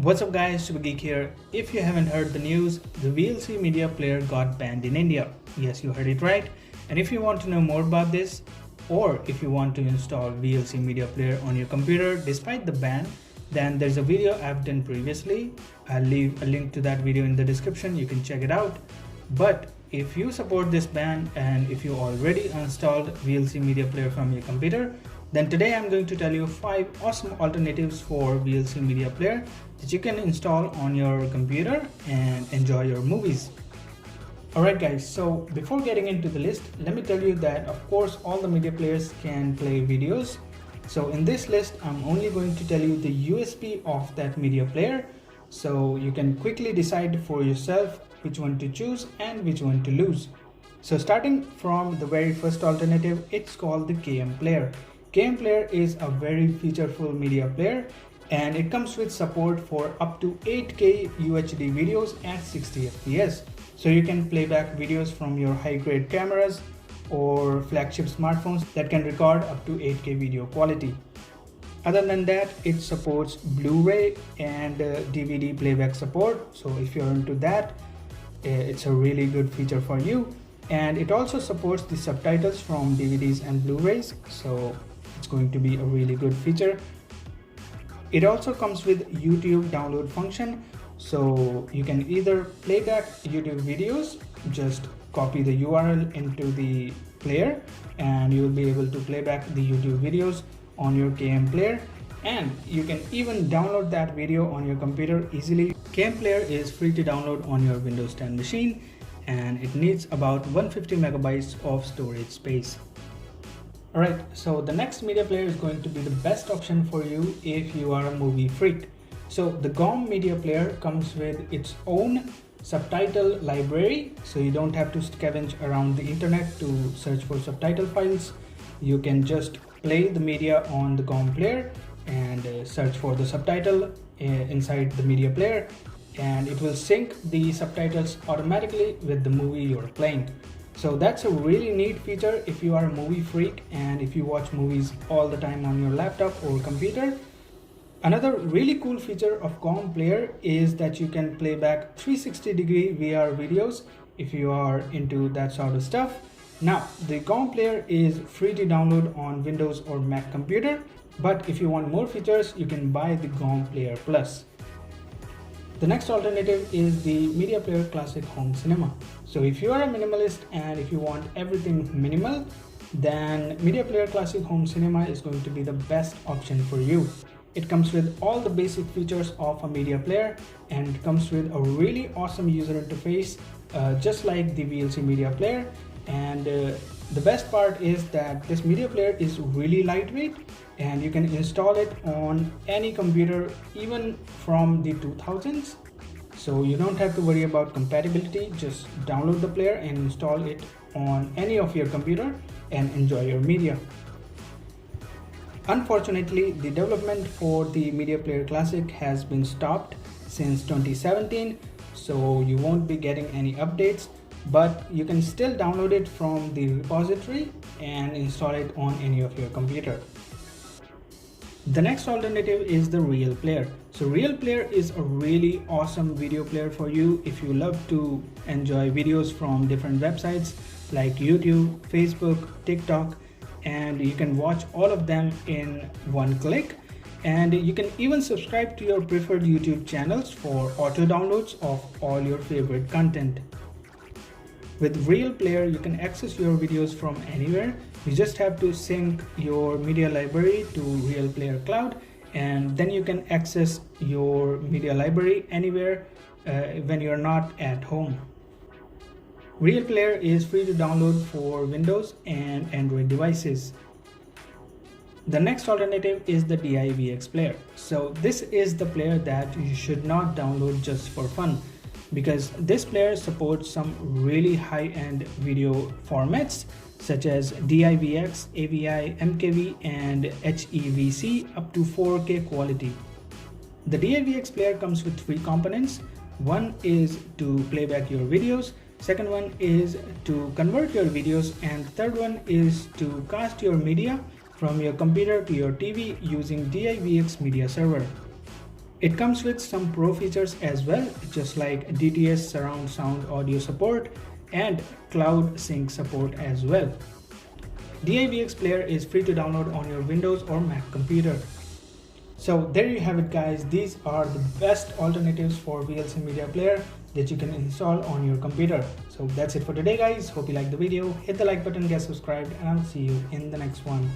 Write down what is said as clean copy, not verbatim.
What's up guys, Super Geek here. If you haven't heard the news, the VLC Media Player got banned in India. Yes, you heard it right. And if you want to know more about this, or if you want to install VLC Media Player on your computer despite the ban, then there's a video I've done previously. I'll leave a link to that video in the description, you can check it out. But if you support this ban and if you already installed VLC Media Player from your computer, then today I'm going to tell you 5 awesome alternatives for VLC Media Player that you can install on your computer and enjoy your movies. Alright guys, so before getting into the list, let me tell you that of course all the media players can play videos. So in this list, I'm only going to tell you the USP of that media player, so you can quickly decide for yourself which one to choose and which one to lose. So starting from the very first alternative, it's called the KM Player. KM Player is a very featureful media player and it comes with support for up to 8K UHD videos at 60 FPS. So you can play back videos from your high-grade cameras or flagship smartphones that can record up to 8K video quality. Other than that, it supports Blu-ray and DVD playback support. So if you're into that, it's a really good feature for you. And it also supports the subtitles from DVDs and Blu-rays. So it's going to be a really good feature. It also comes with YouTube download function. So you can either play back YouTube videos, just copy the URL into the player and you will be able to play back the YouTube videos on your KM Player, and you can even download that video on your computer easily. KM Player is free to download on your Windows 10 machine and it needs about 150 megabytes of storage space. Alright, so the next media player is going to be the best option for you if you are a movie freak. So the GOM media player comes with its own subtitle library, so you don't have to scavenge around the internet to search for subtitle files. You can just play the media on the GOM player and search for the subtitle inside the media player, and it will sync the subtitles automatically with the movie you're playing. So that's a really neat feature if you are a movie freak and if you watch movies all the time on your laptop or computer. Another really cool feature of GOM Player is that you can play back 360-degree VR videos if you are into that sort of stuff. Now, the GOM Player is free to download on Windows or Mac computer, but if you want more features, you can buy the GOM Player Plus. The next alternative is the Media Player Classic Home Cinema. So if you are a minimalist and if you want everything minimal, then Media Player Classic Home Cinema is going to be the best option for you. It comes with all the basic features of a media player and it comes with a really awesome user interface, just like the VLC Media Player. And the best part is that this media player is really lightweight and you can install it on any computer, even from the 2000s. So you don't have to worry about compatibility, just download the player and install it on any of your computer and enjoy your media. Unfortunately, the development for the Media Player Classic has been stopped since 2017, so you won't be getting any updates, but you can still download it from the repository and install it on any of your computer. The next alternative is the Real Player. So Real Player is a really awesome video player for you if you love to enjoy videos from different websites like YouTube, Facebook, TikTok, and you can watch all of them in one click, and you can even subscribe to your preferred YouTube channels for auto downloads of all your favorite content. With Real Player, you can access your videos from anywhere. You just have to sync your media library to Real Player Cloud, and then you can access your media library anywhere when you're not at home. Real Player is free to download for Windows and Android devices. The next alternative is the Divx Player. So this is the player that you should not download just for fun, because this player supports some really high-end video formats such as DivX, AVI, MKV and HEVC up to 4K quality. The Divx Player comes with 3 components. One is to play back your videos, second one is to convert your videos, and the third one is to cast your media from your computer to your TV using Divx Media Server. It comes with some pro features as well, just like DTS surround sound audio support and cloud sync support as well. Divx Player is free to download on your Windows or Mac computer. So there you have it guys, these are the best alternatives for VLC Media Player that you can install on your computer. So that's it for today guys, hope you liked the video, hit the like button, get subscribed, and I'll see you in the next one.